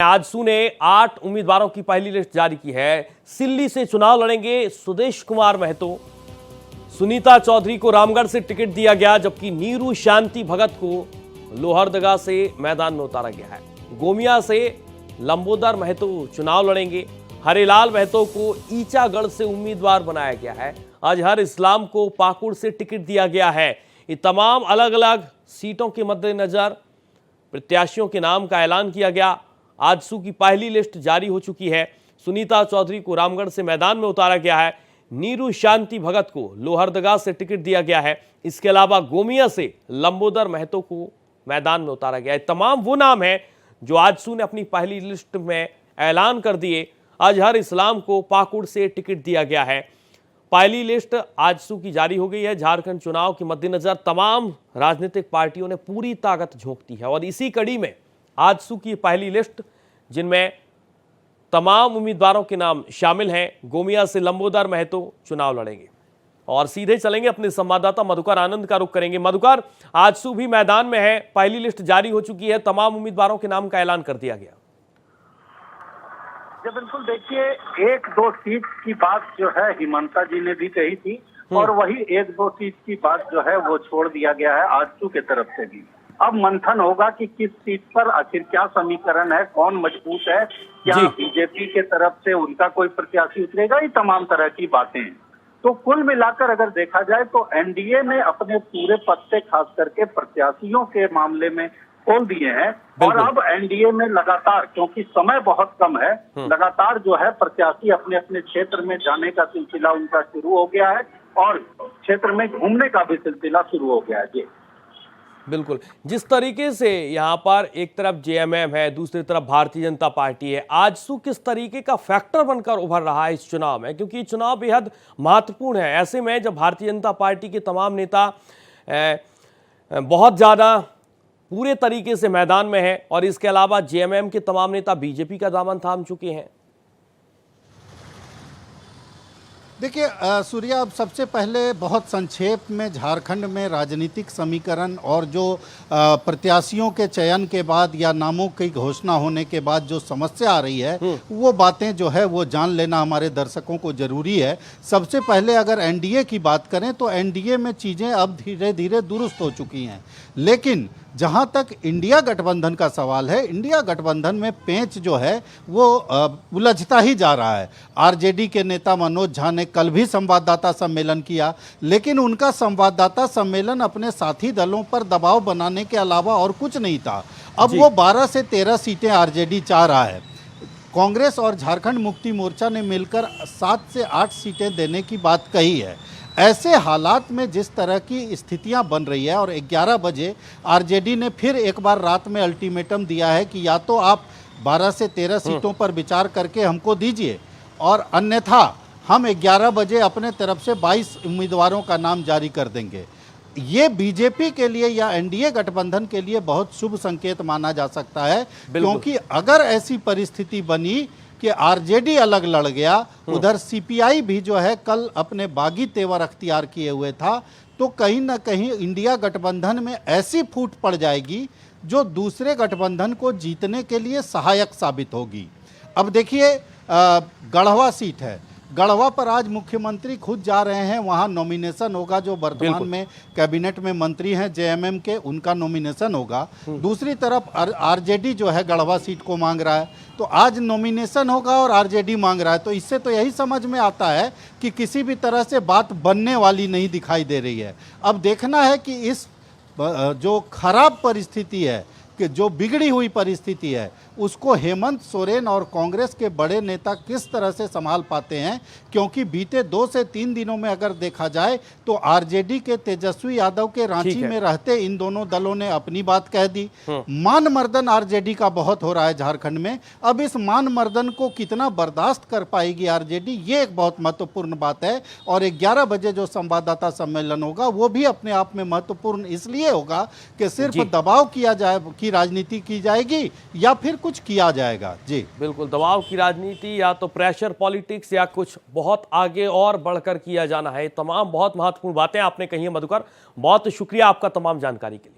आजसू ने 8 उम्मीदवारों की पहली लिस्ट जारी की है। सिल्ली से चुनाव लड़ेंगे सुदेश कुमार महतो। सुनीता चौधरी को रामगढ़ से टिकट दिया गया, जबकि नीरू शांति भगत को लोहरदगा से मैदान में उतारा गया है। गोमिया से लंबोदर महतो चुनाव लड़ेंगे। हरेलाल महतो को ईचागढ़ से उम्मीदवार बनाया गया है। अजहर इस्लाम को पाकुड़ से टिकट दिया गया है। ये तमाम अलग अलग सीटों के मद्देनजर प्रत्याशियों के नाम का ऐलान किया गया। आजसू की पहली लिस्ट जारी हो चुकी है। सुनीता चौधरी को रामगढ़ से मैदान में उतारा गया है। नीरू शांति भगत को लोहरदगा से टिकट दिया गया है। इसके अलावा गोमिया से लंबोदर महतो को मैदान में उतारा गया है। तमाम वो नाम हैं जो आजसू ने अपनी पहली लिस्ट में ऐलान कर दिए। अजहर इस्लाम को पाकुड़ से टिकट दिया गया है। पहली लिस्ट आजसू की जारी हो गई है। झारखंड चुनाव के मद्देनजर तमाम राजनीतिक पार्टियों ने पूरी ताकत झोंक दी है और इसी कड़ी में आजसू की पहली लिस्ट, जिनमें तमाम उम्मीदवारों के नाम शामिल हैं। गोमिया से लंबोदर महतो चुनाव लड़ेंगे और सीधे चलेंगे अपने संवाददाता मधुकर आनंद का रुख करेंगे। मधुकर, आजसू भी मैदान में है, पहली लिस्ट जारी हो चुकी है, तमाम उम्मीदवारों के नाम का ऐलान कर दिया गया। जी बिल्कुल, देखिए 1-2 सीट की बात जो है हिमंता जी ने भी कही थी और वही 1-2 सीट की बात जो है वो छोड़ दिया गया है आजसू के तरफ से भी। अब मंथन होगा कि किस सीट पर आखिर क्या समीकरण है, कौन मजबूत है, क्या बीजेपी के तरफ से उनका कोई प्रत्याशी उतरेगा, ये तमाम तरह की बातें हैं। तो कुल मिलाकर अगर देखा जाए तो एनडीए ने अपने पूरे पत्ते खास करके प्रत्याशियों के मामले में खोल दिए हैं और अब एनडीए में लगातार, क्योंकि समय बहुत कम है, लगातार जो है प्रत्याशी अपने अपने क्षेत्र में जाने का सिलसिला उनका शुरू हो गया है और क्षेत्र में घूमने का भी सिलसिला शुरू हो गया है। जी बिल्कुल, जिस तरीके से यहाँ पर एक तरफ जेएमएम है, दूसरी तरफ भारतीय जनता पार्टी है, आजसू किस तरीके का फैक्टर बनकर उभर रहा है इस चुनाव में, क्योंकि चुनाव बेहद महत्वपूर्ण है। ऐसे में जब भारतीय जनता पार्टी के तमाम नेता बहुत ज़्यादा पूरे तरीके से मैदान में है और इसके अलावा जेएमएम के तमाम नेता बीजेपी का दामन थाम चुके हैं। देखिए सूर्या, अब सबसे पहले बहुत संक्षेप में झारखंड में राजनीतिक समीकरण और जो प्रत्याशियों के चयन के बाद या नामों की घोषणा होने के बाद जो समस्या आ रही है वो बातें जो है वो जान लेना हमारे दर्शकों को ज़रूरी है। सबसे पहले अगर एनडीए की बात करें तो एनडीए में चीज़ें अब धीरे धीरे दुरुस्त हो चुकी हैं, लेकिन जहां तक इंडिया गठबंधन का सवाल है, इंडिया गठबंधन में पेंच जो है वो उलझता ही जा रहा है। आरजेडी के नेता मनोज झा ने कल भी संवाददाता सम्मेलन किया, लेकिन उनका संवाददाता सम्मेलन अपने साथी दलों पर दबाव बनाने के अलावा और कुछ नहीं था। अब वो 12 से 13 सीटें आरजेडी चाह रहा है। कांग्रेस और झारखंड मुक्ति मोर्चा ने मिलकर 7 से 8 सीटें देने की बात कही है। ऐसे हालात में जिस तरह की स्थितियां बन रही है और 11 बजे आरजेडी ने फिर एक बार रात में अल्टीमेटम दिया है कि या तो आप 12 से 13 सीटों पर विचार करके हमको दीजिए और अन्यथा हम 11 बजे अपने तरफ से 22 उम्मीदवारों का नाम जारी कर देंगे। ये बीजेपी के लिए या एनडीए गठबंधन के लिए बहुत शुभ संकेत माना जा सकता है, क्योंकि अगर ऐसी परिस्थिति बनी कि आरजेडी अलग लड़ गया, उधर सीपीआई भी जो है कल अपने बागी तेवर अख्तियार किए हुए था, तो कहीं ना कहीं इंडिया गठबंधन में ऐसी फूट पड़ जाएगी जो दूसरे गठबंधन को जीतने के लिए सहायक साबित होगी। अब देखिए गढ़वा सीट है, गढ़वा पर आज मुख्यमंत्री खुद जा रहे हैं, वहां नॉमिनेशन होगा। जो वर्तमान में कैबिनेट में मंत्री हैं जेएमएम के, उनका नॉमिनेशन होगा। दूसरी तरफ आरजेडी जो है गढ़वा सीट को मांग रहा है, तो आज नॉमिनेशन होगा और आरजेडी मांग रहा है। तो इससे तो यही समझ में आता है कि किसी भी तरह से बात बनने वाली नहीं दिखाई दे रही है। अब देखना है कि इस जो खराब परिस्थिति है, कि जो बिगड़ी हुई परिस्थिति है, उसको हेमंत सोरेन और कांग्रेस के बड़े नेता किस तरह से संभाल पाते हैं, क्योंकि बीते 2 से 3 दिनों में अगर देखा जाए तो आरजेडी के तेजस्वी यादव के रांची में रहते इन दोनों दलों ने अपनी बात कह दी। मान मर्दन आरजेडी का बहुत हो रहा है झारखंड में। अब इस मान मर्दन को कितना बर्दाश्त कर पाएगी आरजेडी, ये एक बहुत महत्वपूर्ण बात है। और 11 बजे जो संवाददाता सम्मेलन होगा वो भी अपने आप में महत्वपूर्ण इसलिए होगा कि सिर्फ दबाव किया जाए की राजनीति की जाएगी या फिर कुछ किया जाएगा। जी बिल्कुल, दबाव की राजनीति या तो प्रेशर पॉलिटिक्स या कुछ बहुत आगे और बढ़कर किया जाना है। तमाम बहुत महत्वपूर्ण बातें आपने कही है मधुकर, बहुत शुक्रिया आपका तमाम जानकारी के लिए।